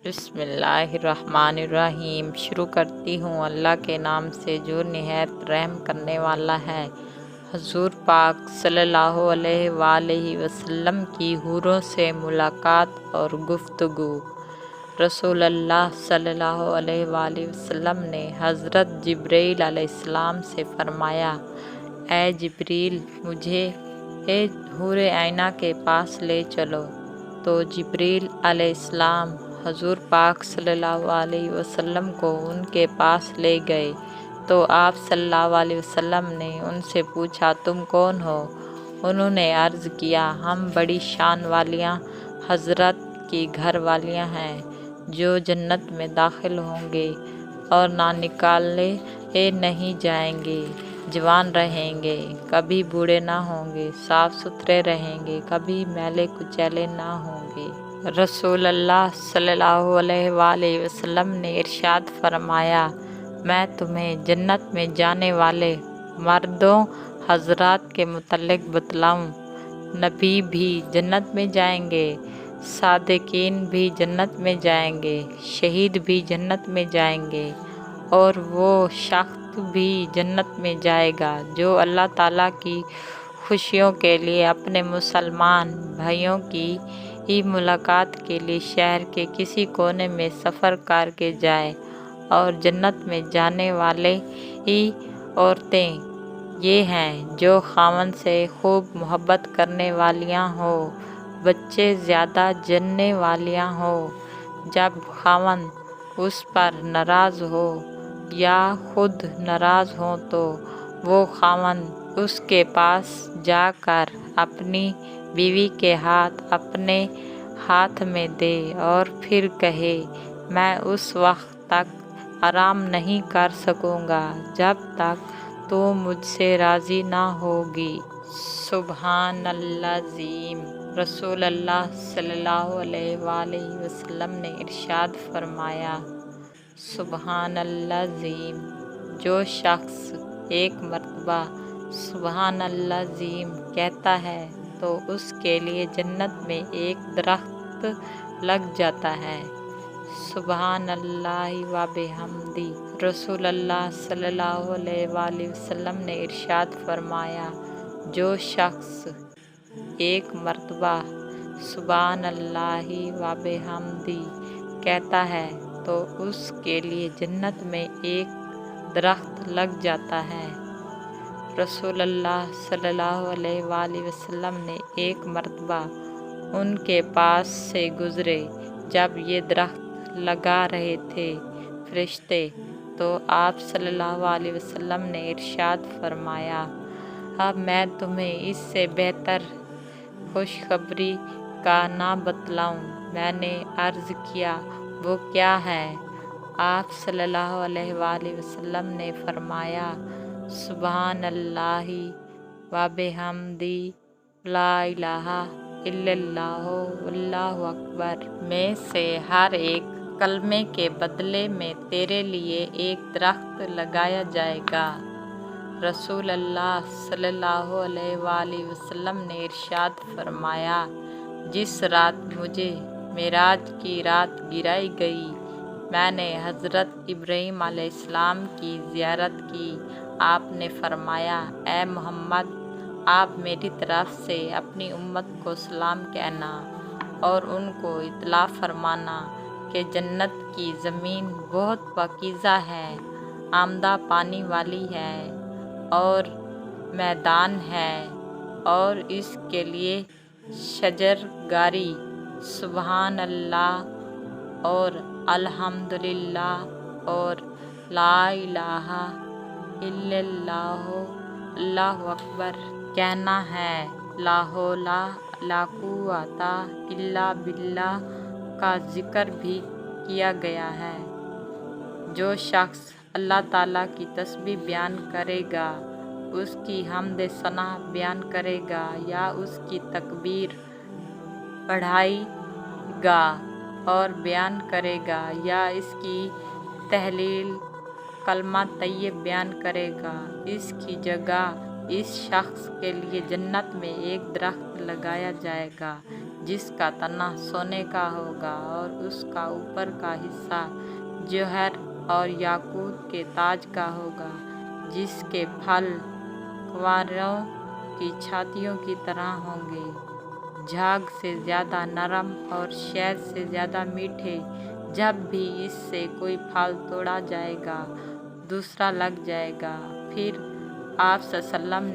بسم اللہ الرحمن الرحیم۔ شروع کرتی ہوں اللہ کے نام سے جو نہایت رحم کرنے والا ہے۔ حضور پاک صلی اللہ علیہ وآلہ وسلم کی حوروں سے ملاقات اور گفتگو۔ رسول اللہ صلی اللہ علیہ وآلہ وسلم نے حضرت جبرائیل علیہ السلام سے فرمایا، اے جبرائیل، مجھے حور عینہ کے پاس لے چلو۔ تو جبرائیل علیہ السلام حضور پاک صلی اللہ علیہ وسلم کو ان کے پاس لے گئے تو آپ صلی اللہ علیہ وسلم نے ان سے پوچھا، تم کون ہو؟ انہوں نے عرض کیا، ہم بڑی شان والیاں حضرت کی گھر والیاں ہیں جو جنت میں داخل ہوں گے اور نہ نکالے نہیں جائیں گے، جوان رہیں گے، کبھی بوڑھے نہ ہوں گے، صاف ستھرے رہیں گے، کبھی میلے کچیلے نہ ہوں گے۔ رسول اللہ صلی اللہ علیہ وآلہ وسلم نے ارشاد فرمایا، میں تمہیں جنت میں جانے والے مردوں حضرات کے متعلق بتلاؤں؟ نبی بھی جنت میں جائیں گے، صادقین بھی جنت میں جائیں گے، شہید بھی جنت میں جائیں گے، اور وہ شخص بھی جنت میں جائے گا جو اللہ تعالیٰ کی خوشیوں کے لیے اپنے مسلمان بھائیوں کی ملاقات کے لیے شہر کے کسی کونے میں سفر کر کے جائے۔ اور جنت میں جانے والے عورتیں یہ ہیں جو خاوند سے خوب محبت کرنے والیاں ہوں، بچے زیادہ جننے والیاں ہوں۔ جب خاوند اس پر ناراض ہو یا خود ناراض ہو تو وہ خاوند اس کے پاس جا کر اپنی بیوی کے ہاتھ اپنے ہاتھ میں دے اور پھر کہے، میں اس وقت تک آرام نہیں کر سکوں گا جب تک تو مجھ سے راضی نہ ہوگی۔ سبحان اللہ عظیم۔ رسول اللہ صلی اللہ علیہ وآلہ وسلم نے ارشاد فرمایا، سبحان اللہ عظیم۔ جو شخص ایک مرتبہ سبحان اللہ عظیم کہتا ہے تو اس کے لیے جنت میں ایک درخت لگ جاتا ہے۔ سبحان اللہ و بحمدہ۔ رسول اللہ صلی اللہ علیہ وآلہ وسلم نے ارشاد فرمایا، جو شخص ایک مرتبہ سبحان اللہ و بحمدہ کہتا ہے تو اس کے لیے جنت میں ایک درخت لگ جاتا ہے۔ رسول اللہ صلی اللہ علیہ وآلہ وسلم نے ایک مرتبہ ان کے پاس سے گزرے جب یہ درخت لگا رہے تھے فرشتے، تو آپ صلی اللہ علیہ وسلم نے ارشاد فرمایا، اب میں تمہیں اس سے بہتر خوشخبری کا نہ بتلاؤں؟ میں نے عرض کیا، وہ کیا ہے؟ آپ صلی اللہ علیہ وآلہ وسلم نے فرمایا، سبحان اللہ و بحمدہ، لا الہ الا اللہ واللہ اکبر میں سے ہر ایک کلمے کے بدلے میں تیرے لیے ایک درخت لگایا جائے گا۔ رسول اللہ صلی اللہ علیہ وآلہ وسلم نے ارشاد فرمایا، جس رات مجھے معراج کی رات گرائی گئی، میں نے حضرت ابراہیم علیہ السلام کی زیارت کی۔ آپ نے فرمایا، اے محمد، آپ میری طرف سے اپنی امت کو سلام کہنا اور ان کو اطلاع فرمانا کہ جنت کی زمین بہت پاکیزہ ہے، آمدہ پانی والی ہے اور میدان ہے، اور اس کے لیے شجرگاری سبحان اللہ اور الحمدللہ اور لا الہ الا اللہ اللہ اکبر کہنا ہے۔ لا حول ولا قوۃ الا باللہ کا ذکر بھی کیا گیا ہے۔ جو شخص اللہ تعالیٰ کی تسبیح بیان کرے گا، اس کی حمد ثنا بیان کرے گا یا اس کی تکبیر پڑھائے گا اور بیان کرے گا یا اس کی تحلیل کلمہ طیب بیان کرے گا، اس کی جگہ اس شخص کے لیے جنت میں ایک درخت لگایا جائے گا جس کا تنا سونے کا ہوگا اور اس کا اوپر کا حصہ جوہر اور یاقوت کے تاج کا ہوگا، جس کے پھل کنواروں کی چھاتیوں کی طرح ہوں گے، جھاگ سے زیادہ نرم اور شہد سے زیادہ میٹھے۔ جب بھی اس سے کوئی پھل توڑا جائے گا، دوسرا لگ جائے گا۔ پھر آپ صلی اللہ علیہ وسلم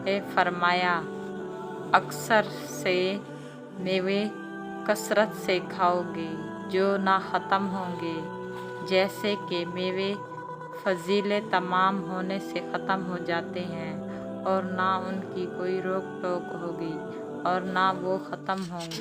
نے فرمایا، اکثر سے میوے کثرت سے کھاؤ گے جو نہ ختم ہوں گے، جیسے کہ میوے فضیل تمام ہونے سے ختم ہو جاتے ہیں، اور نہ ان کی کوئی روک ٹوک ہوگی اور نہ وہ ختم ہوں گے۔